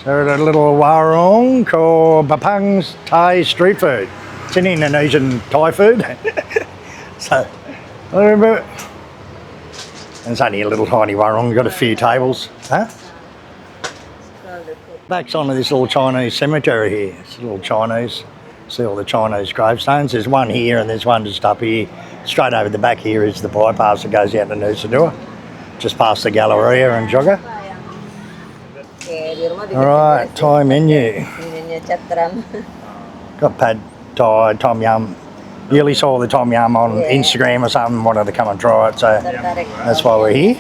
So at a little warung called Bpang's Thai street food. It's an Indonesian Thai food. So, and it's only a little tiny warung, got a few tables. Huh? Back's onto this little Chinese cemetery here. It's a little Chinese. See all the Chinese gravestones. There's one here and there's one just up here. Straight over the back here is the bypass that goes out to Nusa Dua. Just past the Galleria and Jogger. Alright, Thai menu. Got pad Thai, Tom Yam. Yearly saw the Tom Yam on Instagram or something, wanted to come and try it, so that's why we're here.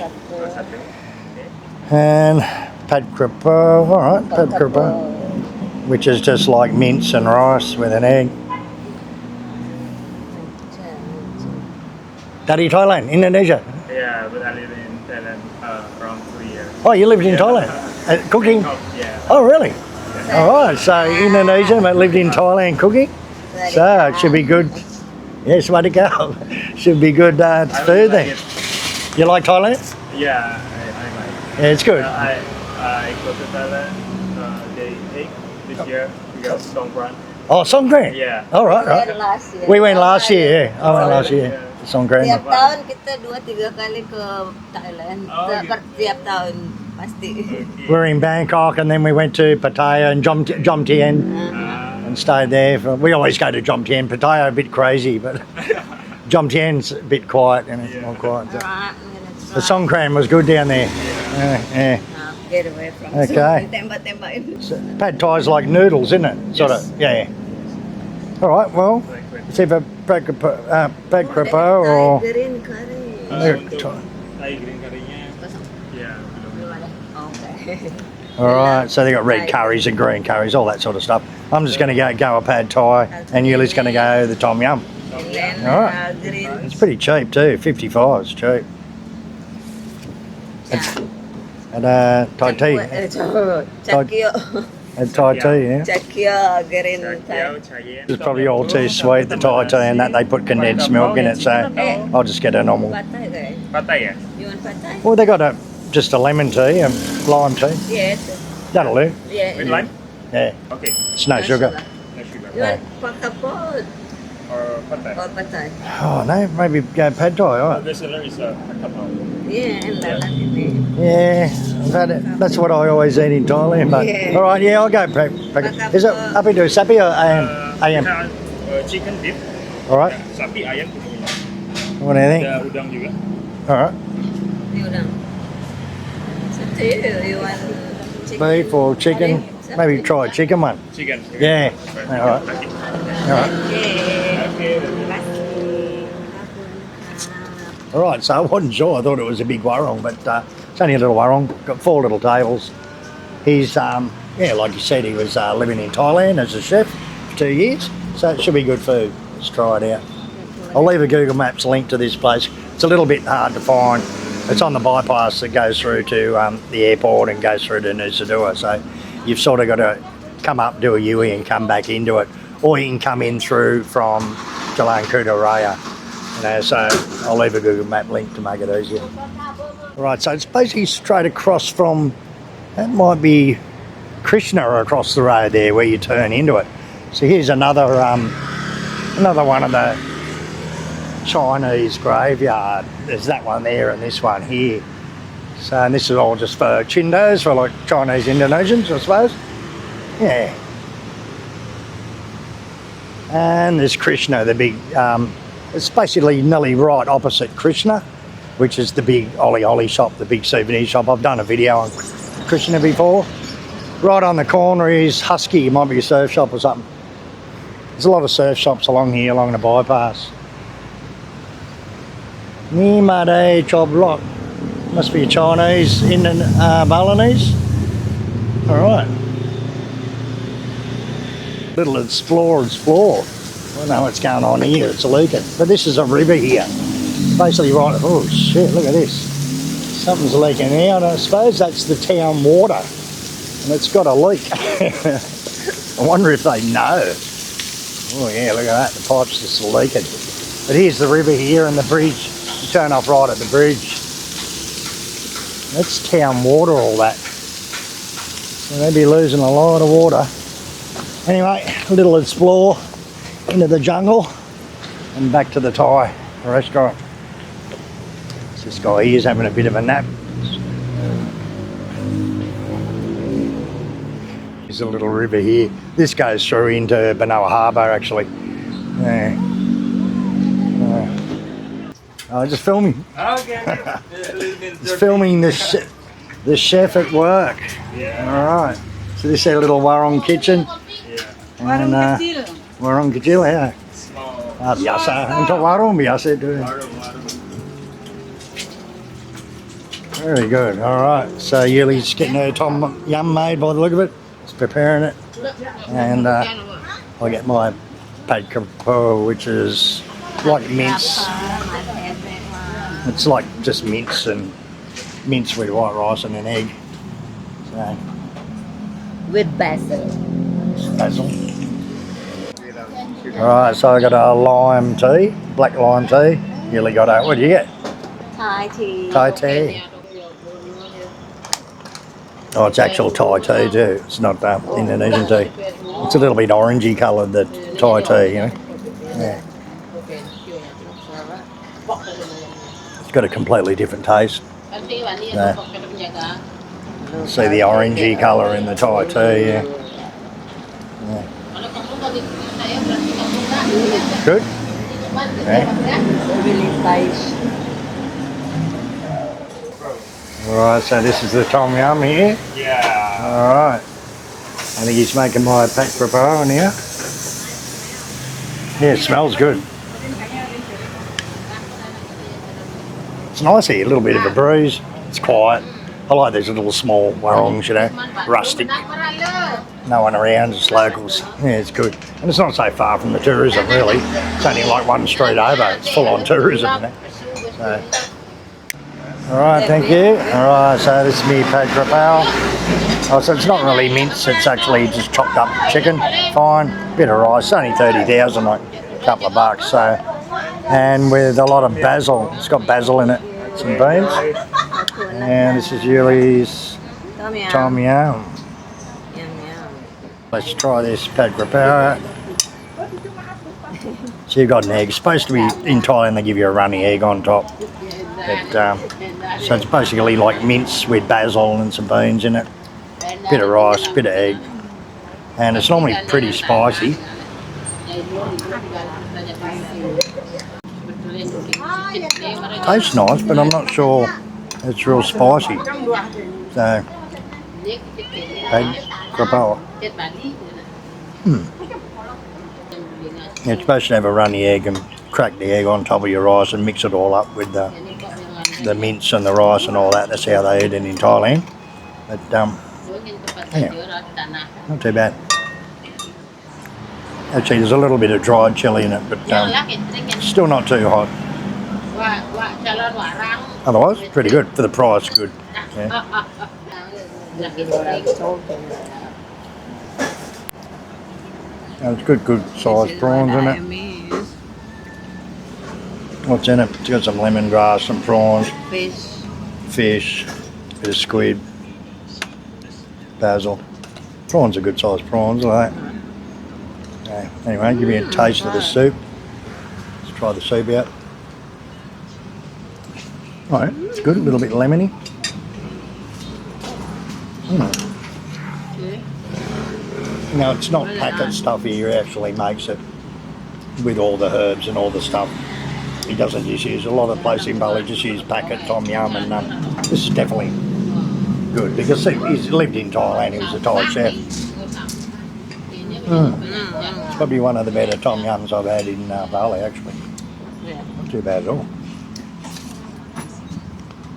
And pad kripa, alright, pad kripa, which is just like mince and rice with an egg. Dari Thailand, Indonesia? Yeah, but I live in Thailand around 3 years. Oh, you lived in Thailand? Cooking? Yeah. Oh, really? Alright, so Indonesian but lived in Thailand cooking? So it should be good. Yes, way to go. Should be good food then. You like Thailand? Yeah, I like. Yeah, it's good. I go to Thailand day 8 this year because Songkran. Oh, Songkran? Yeah. All right, right. We went last year, yeah. I went last year. Songkran. Tiap tahun kita 2-3 kali ke Thailand. Tiap tahun pasti. We're in Bangkok and then we went to Pattaya and Jomtien and stayed there. We always go to Jomtien. Pattaya a bit crazy, but Jomtien's a bit quiet and it's more quiet. The Songkran was good down there. Yeah. Get away from okay. So, pad Thai's like noodles, isn't it? Sort of. Yeah. All right. Well, let's see if a pad kripa or. Thai green curry-nya. Yeah. Okay. All right. So they got red curries and green curries, all that sort of stuff. I'm just going to go a pad Thai, and Yuli's going to go the Tom Yam. All right. It's pretty cheap too. 55 is cheap. And Thai tea. And Thai tea, yeah. Chakio, green Thai. It's probably all too sweet, the Thai tea, and that they put condensed milk in it, so I'll just get a normal. Pad Thai, guys. Pad Thai, yeah. You want pad Thai? Well, they got just a lemon tea and lime tea. Yes. That'll do. Yeah. With lime? Yeah. Okay. It's no sugar. No sugar. You want pakapot Or Pad Thai? or pad Thai? Oh no, maybe go pad Thai, all right. The seller is a couple. Yeah, and ini. Yeah, that's what I always eat in Thailand. But all right, yeah, I'll go pad. Is it up into sapi or AM? AM. Chicken dip. All right. Sapi ayam punya. What do you think? Ada udang juga. All right. Ini udang. So to you want chicken? Beef or chicken? Maybe try a chicken one. Chicken. Yeah. All right. All right. All right, so I wasn't sure. I thought it was a big warung, but it's only a little warung. Got 4 little tables. He's, yeah, like you said, he was living in Thailand as a chef for 2 years, so it should be good food. Let's try it out. I'll leave a Google Maps link to this place. It's a little bit hard to find. It's on the bypass that goes through to the airport and goes through to Nusa Dua, so you've sort of got to come up, do a U-E and come back into it, or you can come in through from Jalan Kuta Raya. You know, so I'll leave a Google Map link to make it easier. Right, so it's basically straight across from, that might be Krishna across the road there where you turn into it. So here's another one of the Chinese graveyard. There's that one there and this one here. So, and this is all just for chindos, for like Chinese Indonesians, I suppose. Yeah. And there's Krishna, the big, it's basically nearly right opposite Krishna, which is the big Oli shop, the big souvenir shop. I've done a video on Krishna before. Right on the corner is Husky, it might be a surf shop or something. There's a lot of surf shops along here, along the bypass. Nimade Choblok. Must be a Chinese, Balinese. All right. Little explore. I don't know what's going on here, it's leaking. But this is a river here. Basically right, oh shit, look at this. Something's leaking out. I suppose that's the town water. And it's got a leak. I wonder if they know. Oh yeah, look at that, the pipe's just leaking. But here's the river here and the bridge. You turn off right at the bridge. That's town water, all that. So they'd be losing a lot of water. Anyway, a little explore into the jungle and back to the Thai restaurant. This guy here's having a bit of a nap. There's a little river here. This goes through into Benoa Harbour actually. Yeah. Just filming. Okay. Just filming the chef at work. Yeah. Alright. So this is our little warung kitchen. Yeah. And warung kecil ya. Small. Biasa. Untuk warung biasa itu. Warung. Very good. Alright. So Yuli's getting her Tom Yam made by the look of it. He's preparing it. And I'll get my pad kapo, which is like mince. It's like just mince with white rice and an egg. So, With basil. basil. Alright, so I got a lime tea, black lime tea. Yuli got a, what do you get? Thai tea. Thai tea. Oh, it's actual Thai tea too. It's not Indonesian tea. It's a little bit orangey coloured, the Thai tea, you know. Yeah. It's got a completely different taste. Yeah. See the orangey colour in the Thai tea, yeah. Yeah. Good? Yeah. Really nice. Alright, so this is the Tom Yam here. Yeah. Alright. I think he's making my pack prepare in here. Yeah, it smells good. It's nice here, a little bit of a breeze. It's quiet. I like these little small warungs, you know, rustic. No one around, just locals. Yeah, it's good. And it's not so far from the tourism, really. It's only like one street over. It's full on tourism, you know. So. Alright, thank you. Alright, so this is me pad krapao. Oh, so it's not really mince, it's actually just chopped up chicken. Fine. Bit of rice, only 30,000, like a couple of bucks. So, and with a lot of basil. It's got basil in it. Some beans. And this is Yuli's Tom Yam. Let's try this pad krapao. So you've got an egg. It's supposed to be, in Thailand they give you a runny egg on top. But, so it's basically like mince with basil and some beans in it. Bit of rice, bit of egg. And it's normally pretty spicy. Tastes nice, but I'm not sure it's real spicy. So, pad krapao. Yeah, it's supposed to have a runny egg and crack the egg on top of your rice and mix it all up with the mince and the rice and all that. That's how they eat it in Thailand. But yeah, not too bad. Actually, there's a little bit of dried chilli in it, but still not too hot. Otherwise, pretty good for the price. Good. Yeah. It's good sized prawns in it. What's in it? It's got some lemongrass, some prawns, fish, bit of squid, basil. Prawns are good sized prawns, like that. Okay. Anyway, give me a taste of the soup. Let's try the soup out. Alright, it's good, a little bit lemony. No, it's not packet stuff here, he actually makes it with all the herbs and all the stuff. He doesn't just use, a lot of places in Bali just use packet Tom Yam, and this is definitely good because he's lived in Thailand, he was a Thai chef. It's probably one of the better Tom Yams I've had in Bali actually. Not too bad at all.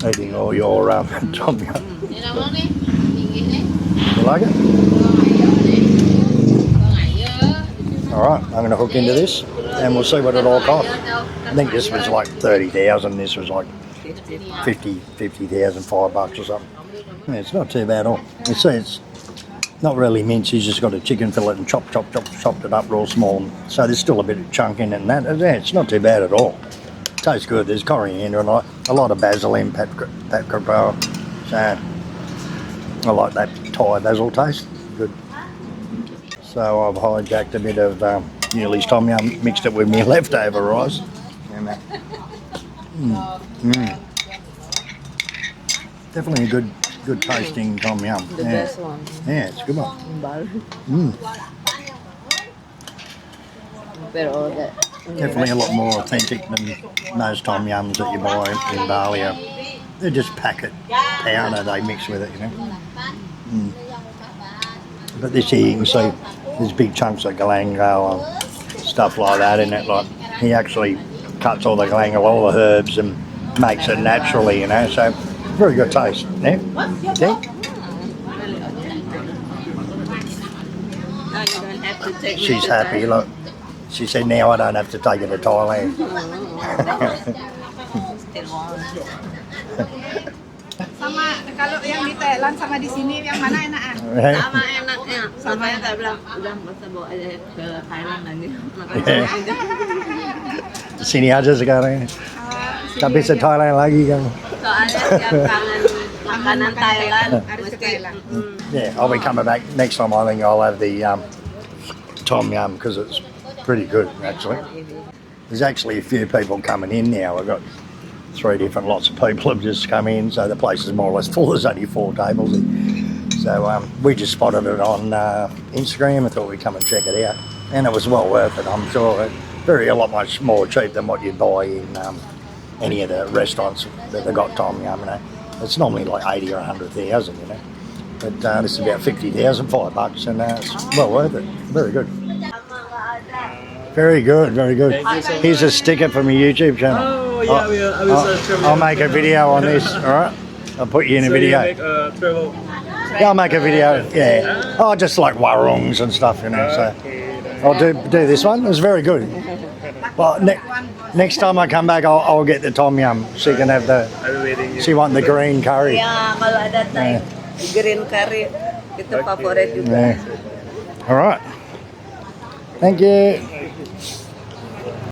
Eating all your Tom Yam. You like it? Alright, I'm going to hook into this and we'll see what it all costs. I think this was like 30,000, this was like 50,000, $5 or something. Yeah, it's not too bad at all. You see, it's not really mince, he's just got a chicken fillet and chopped it up real small. So there's still a bit of chunk in it and that. Yeah, it's not too bad at all. Tastes good, there's coriander and a lot of basil in pad krapao. So, I like that Thai basil taste. Good. So I've hijacked a bit of Newly's Tom Yam, mixed it with my leftover rice. And that. Definitely a good tasting Tom Yam. The best one. Yeah, it's a good one. In Bali. Mm. Pero that. Definitely a lot more authentic than most Tom Yums that you buy in Bali. They're just packet powder they mix with it, you know. But this here you can see there's big chunks of galangal and stuff like that in it. Like he actually cuts all the galangal, all the herbs, and makes it naturally, you know. So very good taste. Yeah. See? Now you don't have to take. She's happy. Look, she said now I don't have to take it to Thailand. Still warm. Sama kalau yang di Thailand sama di sini yang mana enakan? Sama enaknya. Sampai saya bilang udah masa bawa aja ke Thailand lagi. Makanya Sini aja sekarang. Tak bisa Thailand lagi kan. soalnya tiap kangen makanan Thailand Harus ke mesti. Thailand. Yeah, I'll be coming back next time. I think I'll have the Tom Yam because it's pretty good actually. There's actually a few people coming in now. We've got 3 different lots of people have just come in, so the place is more or less full. There's only 4 tables. So we just spotted it on Instagram. I thought we'd come and check it out, and it was well worth it. I'm sure a lot much more cheap than what you'd buy in any of the restaurants that have got Tom Yam. You know, it's normally like 80 or 100,000. You know, but this is about 50,000, $5, and it's well worth it. Very good. Very good, very good. Here's a sticker from your YouTube channel. Oh yeah, I will I'll make a video on this, alright? I'll put you in a video. Make a travel. Yeah, I'll make a video, yeah. Oh, just like warungs and stuff, you know, so. I'll do this one, it's very good. Well, next time I come back, I'll get the Tom Yam. She can have the, I'm waiting. she want the green curry. Ya kalau ada Thai green curry itu favorit juga. Yeah. Alright. Thank you.